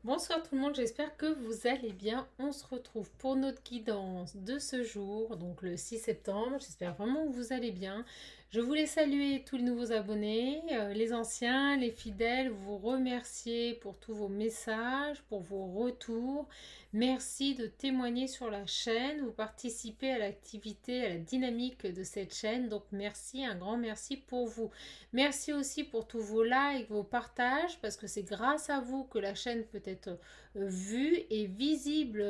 Bonsoir tout le monde, j'espère que vous allez bien. On se retrouve pour notre guidance de ce jour, donc le 6 septembre. J'espère vraiment que vous allez bien. Je voulais saluer tous les nouveaux abonnés, les anciens, les fidèles, vous remercier pour tous vos messages, pour vos retours. Merci de témoigner sur la chaîne, vous participez à l'activité, à la dynamique de cette chaîne. Donc merci, un grand merci pour vous. Merci aussi pour tous vos likes, vos partages, parce que c'est grâce à vous que la chaîne peut être vue et visible.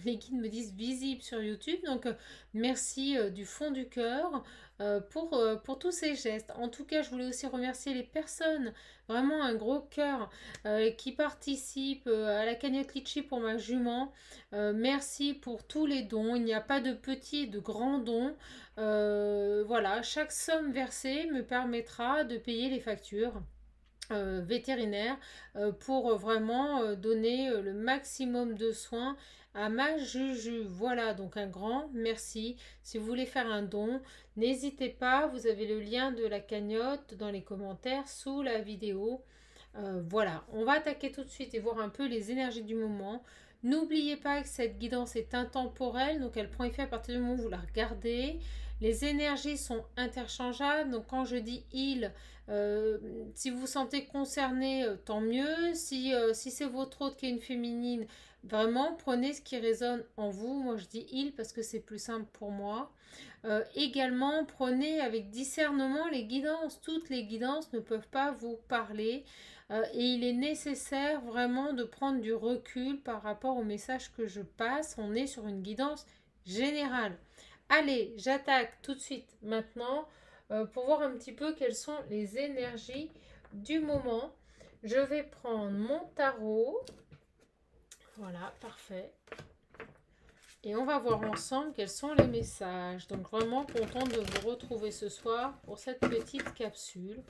Les guides me disent visible sur YouTube. Donc merci du fond du cœur pour tous ces gestes. En tout cas, je voulais aussi remercier les personnes, vraiment un gros cœur, qui participent à la cagnotte Litchi pour ma jument. Merci pour tous les dons. Il n'y a pas de petits et de grands dons. Voilà, chaque somme versée me permettra de payer les factures vétérinaires pour vraiment donner le maximum de soins à ma Juju. Voilà, donc un grand merci. Si vous voulez faire un don, n'hésitez pas, vous avez le lien de la cagnotte dans les commentaires sous la vidéo. Voilà, on va attaquer tout de suite et voir un peu les énergies du moment. N'oubliez pas que cette guidance est intemporelle, donc elle prend effet à partir du moment où vous la regardez. Les énergies sont interchangeables, donc quand je dis il, si vous vous sentez concerné, tant mieux. Si c'est votre autre qui est une féminine, vraiment prenez ce qui résonne en vous. Moi je dis il parce que c'est plus simple pour moi. Également, prenez avec discernement les guidances. Toutes les guidances ne peuvent pas vous parler. Et il est nécessaire vraiment de prendre du recul par rapport au message que je passe. On est sur une guidance générale. Allez, j'attaque tout de suite maintenant pour voir un petit peu quelles sont les énergies du moment. Je vais prendre mon tarot. Voilà, parfait. Et on va voir ensemble quels sont les messages. Donc vraiment contente de vous retrouver ce soir pour cette petite capsule.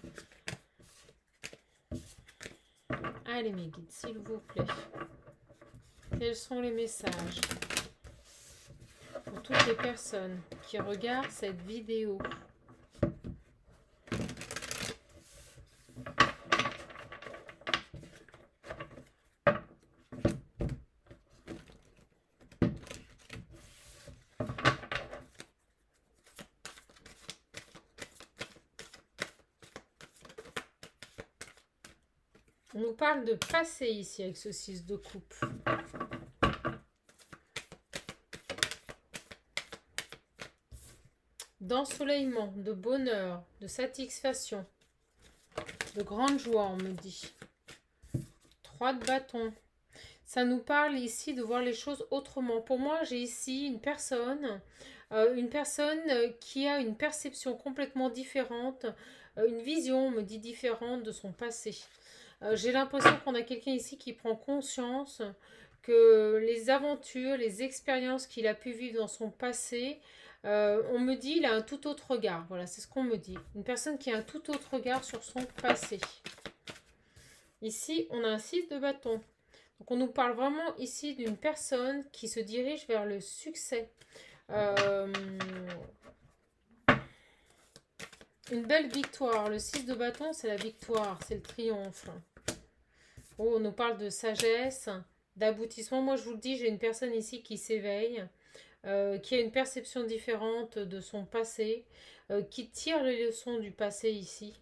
Allez mes guides, s'il vous plaît. Quels sont les messages pour toutes les personnes qui regardent cette vidéo? On nous parle de passé ici avec ce 6 de coupe. D'ensoleillement, de bonheur, de satisfaction, de grande joie, on me dit. 3 de bâton. Ça nous parle ici de voir les choses autrement. Pour moi, j'ai ici une personne qui a une perception complètement différente, une vision, on me dit, différente de son passé. J'ai l'impression qu'on a quelqu'un ici qui prend conscience que les aventures, les expériences qu'il a pu vivre dans son passé, on me dit il a un tout autre regard. Voilà, c'est ce qu'on me dit. Une personne qui a un tout autre regard sur son passé. Ici, on a un 6 de bâton. Donc on nous parle vraiment ici d'une personne qui se dirige vers le succès. Une belle victoire. Le 6 de bâton, c'est la victoire, c'est le triomphe. Oh, on nous parle de sagesse, d'aboutissement. Moi, je vous le dis, j'ai une personne ici qui s'éveille, qui a une perception différente de son passé, qui tire les leçons du passé ici,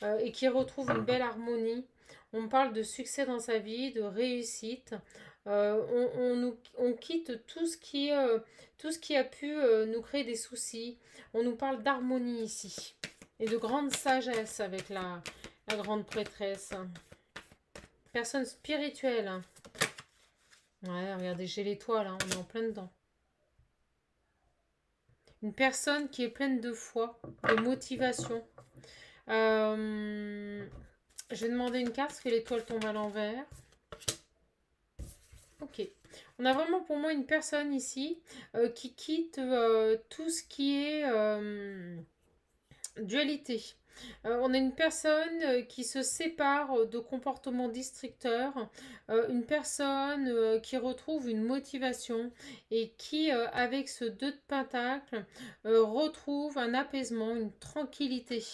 et qui retrouve une belle harmonie. On parle de succès dans sa vie, de réussite. On quitte tout ce qui a pu nous créer des soucis. On nous parle d'harmonie ici. Et de grande sagesse avec la grande prêtresse. Personne spirituelle. Ouais, regardez, j'ai l'étoile, hein, on est en plein dedans. Une personne qui est pleine de foi, de motivation. Je vais demander une carte parce que l'étoile tombe à l'envers. Ok. On a vraiment pour moi une personne ici qui quitte tout ce qui est dualité. On a une personne qui se sépare de comportements destructeurs, une personne qui retrouve une motivation et qui, avec ce 2 de Pentacle, retrouve un apaisement, une tranquillité.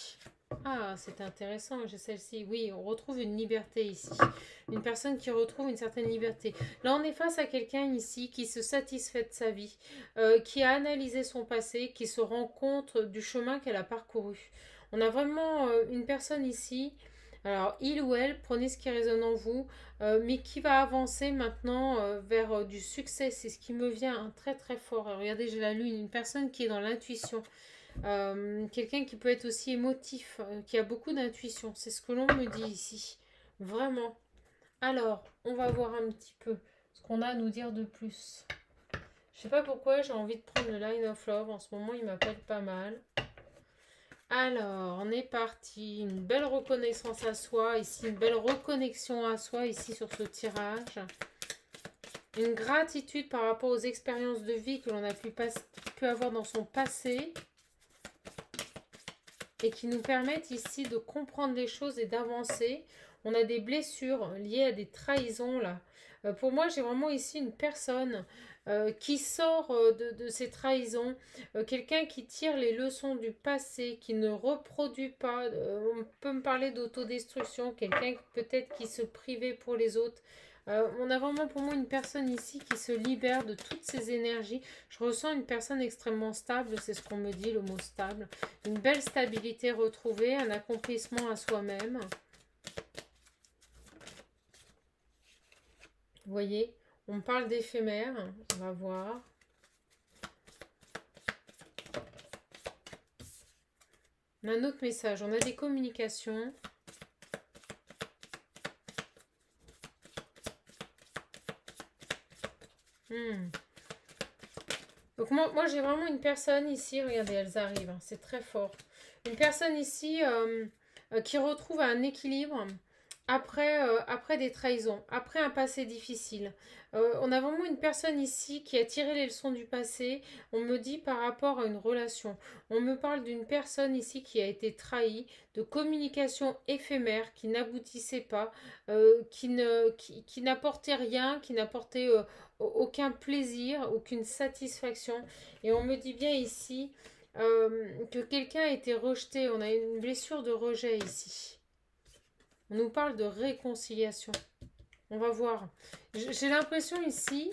Ah, c'est intéressant, j'ai celle-ci. Oui, on retrouve une liberté ici. Une personne qui retrouve une certaine liberté. Là, on est face à quelqu'un ici qui se satisfait de sa vie, qui a analysé son passé, qui se rend compte du chemin qu'elle a parcouru. On a vraiment une personne ici, alors il ou elle, prenez ce qui résonne en vous, mais qui va avancer maintenant vers du succès. C'est ce qui me vient hein, très très fort. Alors, regardez, j'ai la lune, une personne qui est dans l'intuition. Quelqu'un qui peut être aussi émotif, qui a beaucoup d'intuition. C'est ce que l'on me dit ici. Vraiment. Alors, on va voir un petit peu ce qu'on a à nous dire de plus. Je sais pas pourquoi j'ai envie de prendre le Line of Love. En ce moment, il m'appelle pas mal. Alors, on est parti. Une belle reconnaissance à soi. Ici, une belle reconnexion à soi. Ici, sur ce tirage. Une gratitude par rapport aux expériences de vie que l'on a pu avoir dans son passé. Et qui nous permettent ici de comprendre les choses et d'avancer. On a des blessures liées à des trahisons là. Pour moi, j'ai vraiment ici une personne qui sort de ces trahisons, quelqu'un qui tire les leçons du passé, qui ne reproduit pas. On peut me parler d'autodestruction, quelqu'un peut-être qui se privait pour les autres. On a vraiment pour moi une personne ici qui se libère de toutes ces énergies. Je ressens une personne extrêmement stable, c'est ce qu'on me dit, le mot stable. Une belle stabilité retrouvée, un accomplissement à soi-même. Vous voyez, on parle d'éphémère, on va voir. On a un autre message, on a des communications. Donc moi j'ai vraiment une personne ici, regardez, elles arrivent, hein, c'est très fort. Une personne ici qui retrouve un équilibre après des trahisons, après un passé difficile. On a vraiment une personne ici qui a tiré les leçons du passé, on me dit par rapport à une relation. On me parle d'une personne ici qui a été trahie, de communication éphémère, qui n'aboutissait pas, qui n'apportait rien, qui n'apportait aucun plaisir, aucune satisfaction. Et on me dit bien ici que quelqu'un a été rejeté, on a une blessure de rejet ici. On nous parle de réconciliation. On va voir. J'ai l'impression ici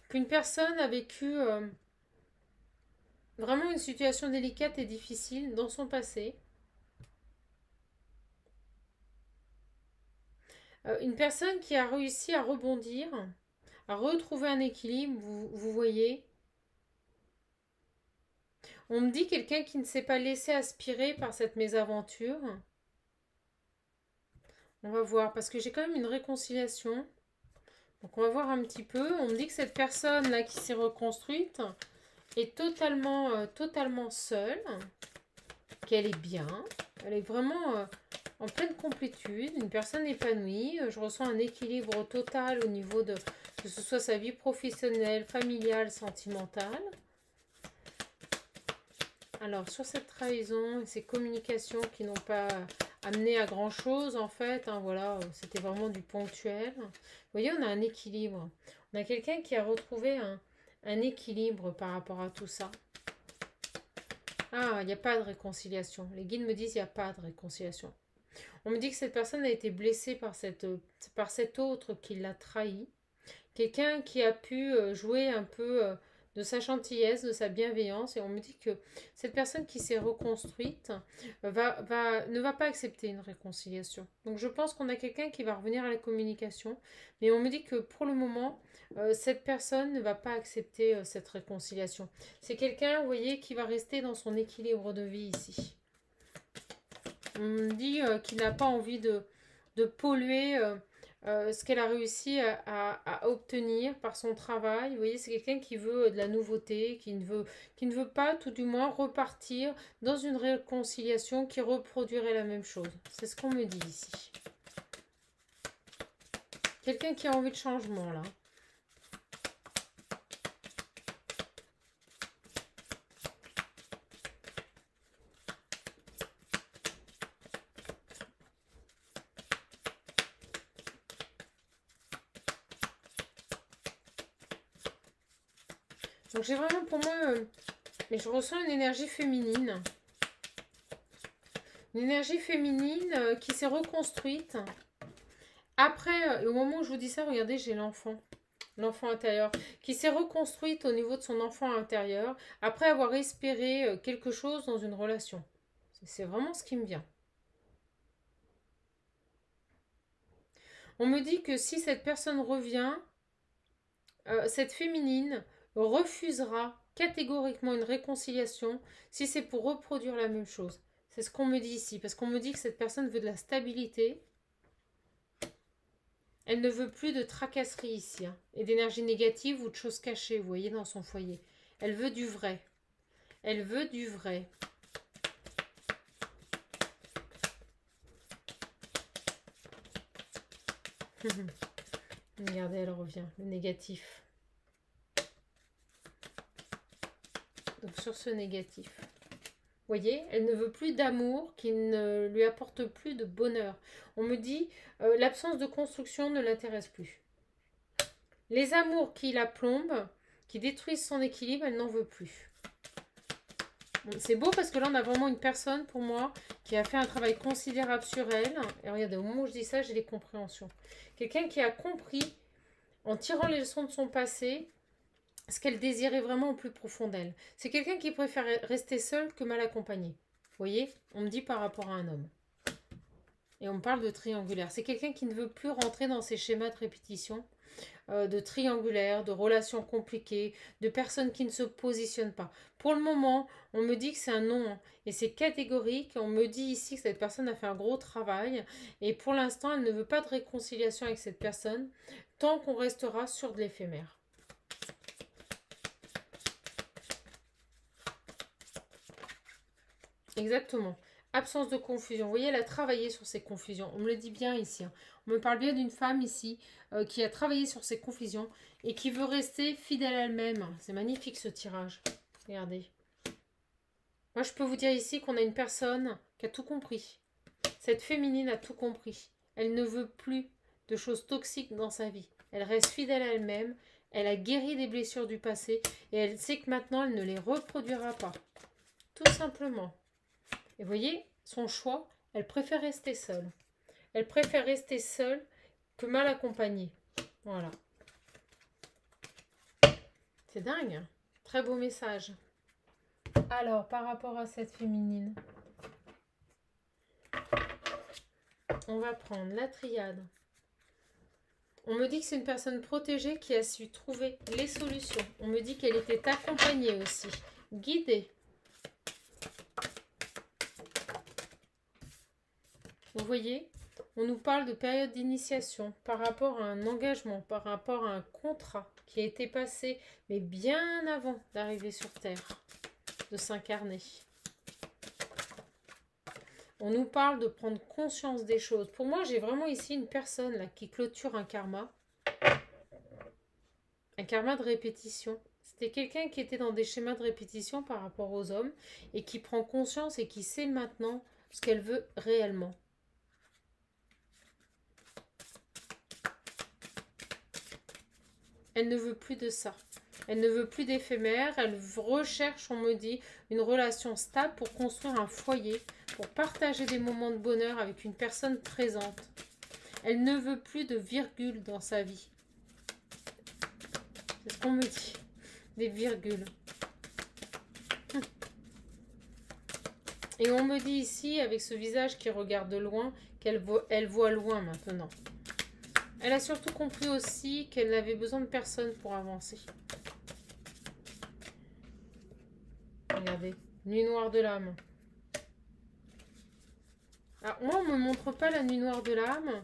qu'une personne a vécu vraiment une situation délicate et difficile dans son passé. Une personne qui a réussi à rebondir, à retrouver un équilibre, vous voyez. On me dit quelqu'un qui ne s'est pas laissé aspirer par cette mésaventure. On va voir, parce que j'ai quand même une réconciliation. Donc on va voir un petit peu. On me dit que cette personne-là qui s'est reconstruite est totalement seule. Qu'elle est bien. Elle est vraiment en pleine complétude. Une personne épanouie. Je ressens un équilibre total au niveau de que ce soit sa vie professionnelle, familiale, sentimentale. Alors sur cette trahison et ces communications qui n'ont pas amené à grand chose en fait, hein, voilà, c'était vraiment du ponctuel. Vous voyez, on a un équilibre. On a quelqu'un qui a retrouvé un équilibre par rapport à tout ça. Ah, il n'y a pas de réconciliation. Les guides me disent qu'il n'y a pas de réconciliation. On me dit que cette personne a été blessée par cet autre qui l'a trahi. Quelqu'un qui a pu jouer un peu de sa gentillesse, de sa bienveillance. Et on me dit que cette personne qui s'est reconstruite ne va pas accepter une réconciliation. Donc je pense qu'on a quelqu'un qui va revenir à la communication. Mais on me dit que pour le moment, cette personne ne va pas accepter cette réconciliation. C'est quelqu'un, vous voyez, qui va rester dans son équilibre de vie ici. On me dit qu'il n'a pas envie de polluer ce qu'elle a réussi à obtenir par son travail. Vous voyez, c'est quelqu'un qui veut de la nouveauté, qui ne veut pas, tout du moins, repartir dans une réconciliation qui reproduirait la même chose. C'est ce qu'on me dit ici. Quelqu'un qui a envie de changement, là. Donc j'ai vraiment pour moi, mais je ressens une énergie féminine. Une énergie féminine qui s'est reconstruite. Après, au moment où je vous dis ça, regardez, j'ai l'enfant. L'enfant intérieur. Qui s'est reconstruite au niveau de son enfant intérieur. Après avoir espéré quelque chose dans une relation. C'est vraiment ce qui me vient. On me dit que si cette personne revient, cette féminine refusera catégoriquement une réconciliation si c'est pour reproduire la même chose. C'est ce qu'on me dit ici, parce qu'on me dit que cette personne veut de la stabilité. Elle ne veut plus de tracasserie ici, hein, et d'énergie négative ou de choses cachées, vous voyez, dans son foyer. Elle veut du vrai. Elle veut du vrai. Regardez, elle revient, le négatif. Donc sur ce négatif. Vous voyez, elle ne veut plus d'amour qui ne lui apporte plus de bonheur. On me dit, l'absence de construction ne l'intéresse plus. Les amours qui la plombent, qui détruisent son équilibre, elle n'en veut plus. C'est beau parce que là, on a vraiment une personne, pour moi, qui a fait un travail considérable sur elle. Et regardez, au moment où je dis ça, j'ai les compréhensions. Quelqu'un qui a compris, en tirant les leçons de son passé, ce qu'elle désirait vraiment au plus profond d'elle. C'est quelqu'un qui préfère rester seul que mal accompagné. Vous voyez, on me dit par rapport à un homme. Et on me parle de triangulaire. C'est quelqu'un qui ne veut plus rentrer dans ces schémas de répétition, de triangulaire, de relations compliquées, de personnes qui ne se positionnent pas. Pour le moment, on me dit que c'est un non, hein, et c'est catégorique. On me dit ici que cette personne a fait un gros travail, et pour l'instant, elle ne veut pas de réconciliation avec cette personne, tant qu'on restera sur de l'éphémère. Exactement. Absence de confusion. Vous voyez, elle a travaillé sur ses confusions. On me le dit bien ici, hein. On me parle bien d'une femme ici qui a travaillé sur ses confusions et qui veut rester fidèle à elle-même. C'est magnifique ce tirage. Regardez. Moi, je peux vous dire ici qu'on a une personne qui a tout compris. Cette féminine a tout compris. Elle ne veut plus de choses toxiques dans sa vie. Elle reste fidèle à elle-même. Elle a guéri des blessures du passé et elle sait que maintenant, elle ne les reproduira pas. Tout simplement. Et vous voyez, son choix, elle préfère rester seule. Elle préfère rester seule que mal accompagnée. Voilà. C'est dingue, hein. Très beau message. Alors, par rapport à cette féminine, on va prendre la triade. On me dit que c'est une personne protégée qui a su trouver les solutions. On me dit qu'elle était accompagnée aussi, guidée. Vous voyez, on nous parle de période d'initiation par rapport à un engagement, par rapport à un contrat qui a été passé, mais bien avant d'arriver sur Terre, de s'incarner. On nous parle de prendre conscience des choses. Pour moi, j'ai vraiment ici une personne là, qui clôture un karma de répétition. C'était quelqu'un qui était dans des schémas de répétition par rapport aux hommes et qui prend conscience et qui sait maintenant ce qu'elle veut réellement. Elle ne veut plus de ça. Elle ne veut plus d'éphémère. Elle recherche, on me dit, une relation stable pour construire un foyer, pour partager des moments de bonheur avec une personne présente. Elle ne veut plus de virgule dans sa vie. C'est ce qu'on me dit. Des virgules. Et on me dit ici, avec ce visage qui regarde de loin, qu'elle voit loin maintenant. Elle a surtout compris aussi qu'elle n'avait besoin de personne pour avancer. Regardez, nuit noire de l'âme. Alors moi, on ne me montre pas la nuit noire de l'âme.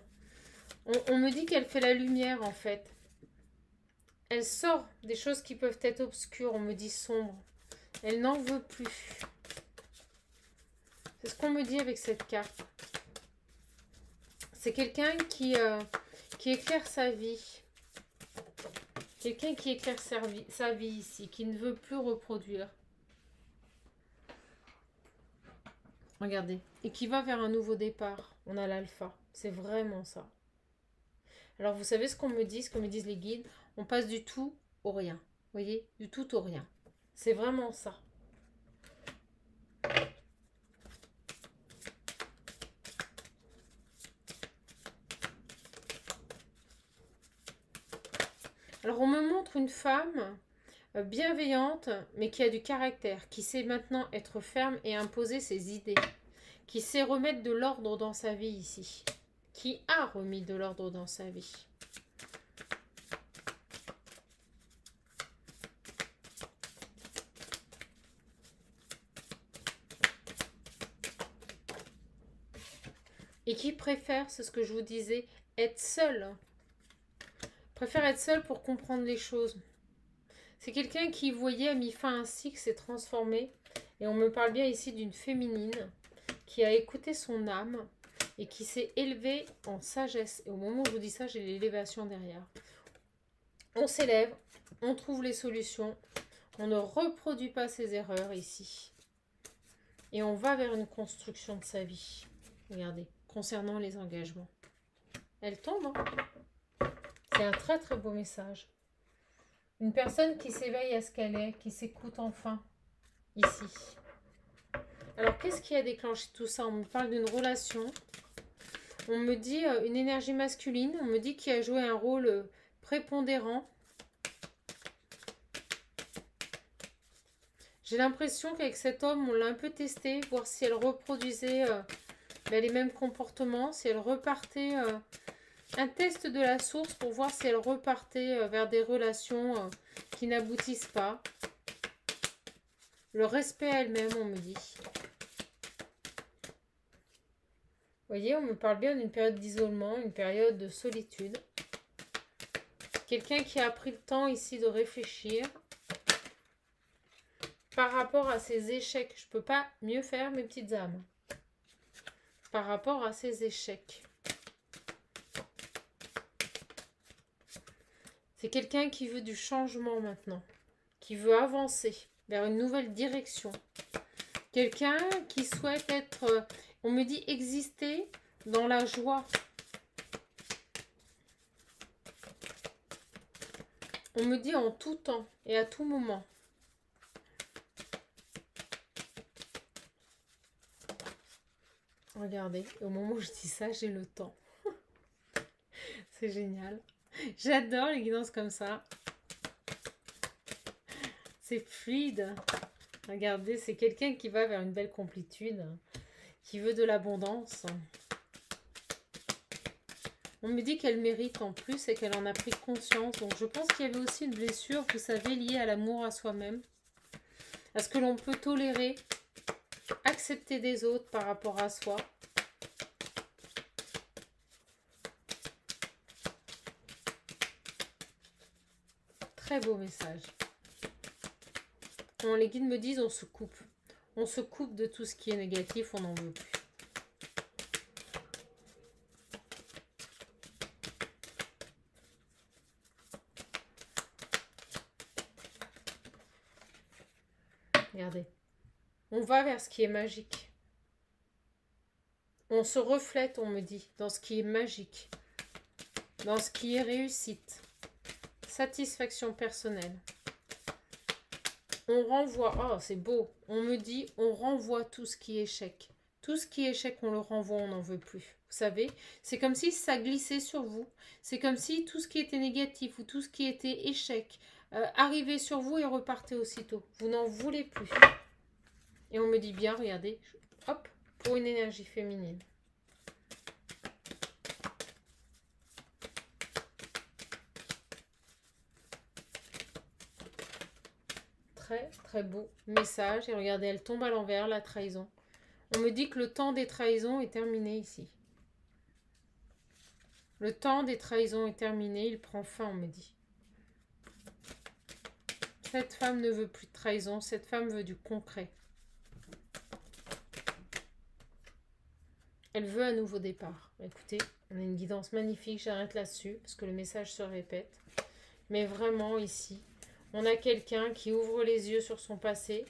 On me dit qu'elle fait la lumière en fait. Elle sort des choses qui peuvent être obscures, on me dit sombres. Elle n'en veut plus. C'est ce qu'on me dit avec cette carte. C'est quelqu'un qui éclaire sa vie. Quelqu'un qui éclaire sa vie ici, qui ne veut plus reproduire. Regardez. Et qui va vers un nouveau départ. On a l'alpha. C'est vraiment ça. Alors, vous savez ce qu'on me dit, ce que me disent les guides? On passe du tout au rien. Vous voyez? Du tout au rien. C'est vraiment ça. Alors on me montre une femme bienveillante, mais qui a du caractère, qui sait maintenant être ferme et imposer ses idées, qui sait remettre de l'ordre dans sa vie ici, qui a remis de l'ordre dans sa vie. Et qui préfère, c'est ce que je vous disais, être seul. Préfère être seul pour comprendre les choses. C'est quelqu'un qui, vous voyez, a mis fin à un cycle, s'est transformé. Et on me parle bien ici d'une féminine qui a écouté son âme et qui s'est élevée en sagesse. Et au moment où je vous dis ça, j'ai l'élévation derrière. On s'élève, on trouve les solutions, on ne reproduit pas ses erreurs ici. Et on va vers une construction de sa vie. Regardez, concernant les engagements. Elle tombe, hein. C'est un très très beau message. Une personne qui s'éveille à ce qu'elle est, qui s'écoute enfin, ici. Alors, qu'est-ce qui a déclenché tout ça? On me parle d'une relation. On me dit une énergie masculine. On me dit qu'il a joué un rôle prépondérant. J'ai l'impression qu'avec cet homme, on l'a un peu testé, voir si elle reproduisait les mêmes comportements, si elle repartait... un test de la source pour voir si elle repartait vers des relations qui n'aboutissent pas. Le respect à elle-même, on me dit. Vous voyez, on me parle bien d'une période d'isolement, une période de solitude. Quelqu'un qui a pris le temps ici de réfléchir par rapport à ses échecs. Je ne peux pas mieux faire, mes petites âmes. Par rapport à ses échecs. C'est quelqu'un qui veut du changement maintenant, qui veut avancer vers une nouvelle direction. Quelqu'un qui souhaite être, on me dit, exister dans la joie. On me dit en tout temps et à tout moment. Regardez, au moment où je dis ça, j'ai le temps. C'est génial. J'adore les guidances comme ça. C'est fluide. Regardez, c'est quelqu'un qui va vers une belle complétude, qui veut de l'abondance. On me dit qu'elle mérite en plus et qu'elle en a pris conscience. Donc je pense qu'il y avait aussi une blessure, vous savez, liée à l'amour à soi-même. À ce que l'on peut tolérer, accepter des autres par rapport à soi. Très beau message. Quand les guides me disent on se coupe. On se coupe de tout ce qui est négatif, on n'en veut plus. Regardez. On va vers ce qui est magique. On se reflète, on me dit, dans ce qui est magique. Dans ce qui est réussite. Satisfaction personnelle. On renvoie, oh c'est beau, on me dit, on renvoie tout ce qui est échec. Tout ce qui est échec, on le renvoie, on n'en veut plus. Vous savez, c'est comme si ça glissait sur vous. C'est comme si tout ce qui était négatif ou tout ce qui était échec arrivait sur vous et repartait aussitôt. Vous n'en voulez plus. Et on me dit bien, regardez, hop, pour une énergie féminine. Très très beau message. Et regardez, elle tombe à l'envers, la trahison. On me dit que le temps des trahisons est terminé ici. Le temps des trahisons est terminé, il prend fin, on me dit. Cette femme ne veut plus de trahison, cette femme veut du concret. Elle veut un nouveau départ. Écoutez, on a une guidance magnifique, j'arrête là-dessus parce que le message se répète. Mais vraiment ici, on a quelqu'un qui ouvre les yeux sur son passé,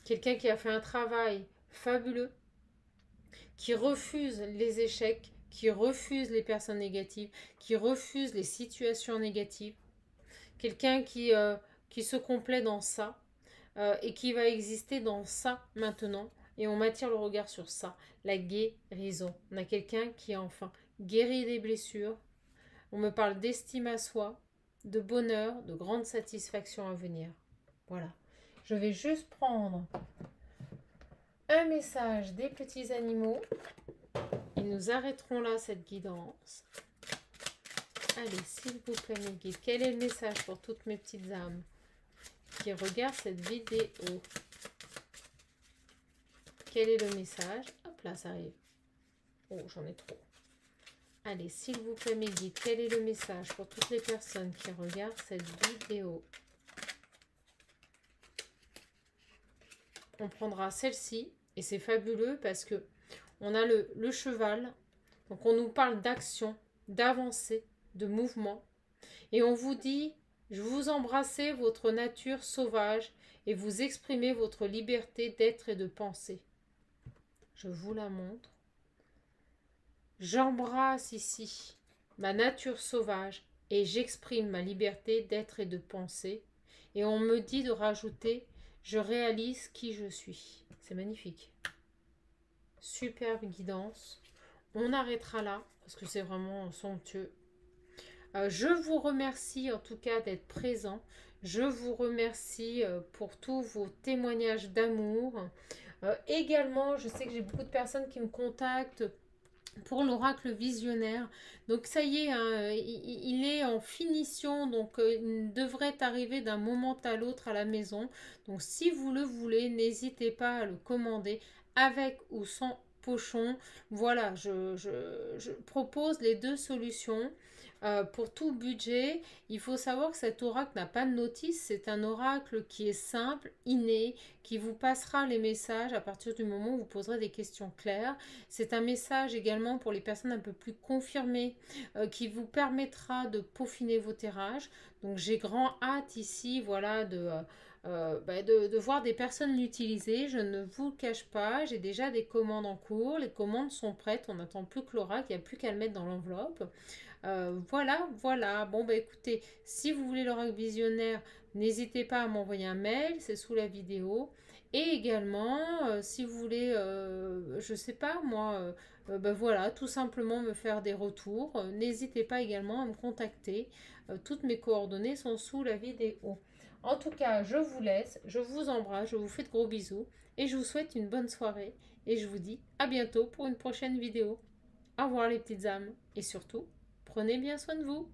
quelqu'un qui a fait un travail fabuleux, qui refuse les échecs, qui refuse les personnes négatives, qui refuse les situations négatives, quelqu'un qui se complaît dans ça et qui va exister dans ça maintenant. Et on m'attire le regard sur ça, la guérison. On a quelqu'un qui a enfin guéri des blessures. On me parle d'estime à soi. de bonheur, de grande satisfaction à venir. Voilà. Je vais juste prendre un message des petits animaux et nous arrêterons là cette guidance. Allez, s'il vous plaît, mes guides, quel est le message pour toutes mes petites âmes qui regardent cette vidéo? Quel est le message? Hop là, ça arrive. Oh, j'en ai trop. Allez, s'il vous plaît, mes guides, quel est le message pour toutes les personnes qui regardent cette vidéo? On prendra celle-ci et c'est fabuleux parce que on a le cheval. Donc, on nous parle d'action, d'avancée, de mouvement. Et on vous dit, je vous embrassez votre nature sauvage et vous exprimez votre liberté d'être et de penser. Je vous la montre. J'embrasse ici ma nature sauvage et j'exprime ma liberté d'être et de penser. Et on me dit de rajouter, je réalise qui je suis. C'est magnifique. Superbe guidance. On arrêtera là parce que c'est vraiment somptueux. Je vous remercie en tout cas d'être présent. Je vous remercie pour tous vos témoignages d'amour. Également, je sais que j'ai beaucoup de personnes qui me contactent pour l'oracle visionnaire. Donc ça y est, hein, il est en finition, donc il devrait arriver d'un moment à l'autre à la maison. Donc si vous le voulez, n'hésitez pas à le commander avec ou sans pochon. Voilà, je propose les deux solutions. Pour tout budget, il faut savoir que cet oracle n'a pas de notice, c'est un oracle qui est simple, inné, qui vous passera les messages à partir du moment où vous poserez des questions claires. C'est un message également pour les personnes un peu plus confirmées, qui vous permettra de peaufiner vos tirages. Donc j'ai grand hâte ici, voilà, de voir des personnes l'utiliser. Je ne vous le cache pas, j'ai déjà des commandes en cours, les commandes sont prêtes, on n'attend plus que l'oracle, il n'y a plus qu'à le mettre dans l'enveloppe. Voilà. Bon, bah écoutez, si vous voulez l'oracle visionnaire, n'hésitez pas à m'envoyer un mail, c'est sous la vidéo. Et également, si vous voulez, je sais pas moi, bah voilà, tout simplement me faire des retours, n'hésitez pas également à me contacter. Toutes mes coordonnées sont sous la vidéo. En tout cas, je vous laisse, je vous embrasse, je vous fais de gros bisous et je vous souhaite une bonne soirée. Et je vous dis à bientôt pour une prochaine vidéo. Au revoir les petites âmes et surtout, prenez bien soin de vous.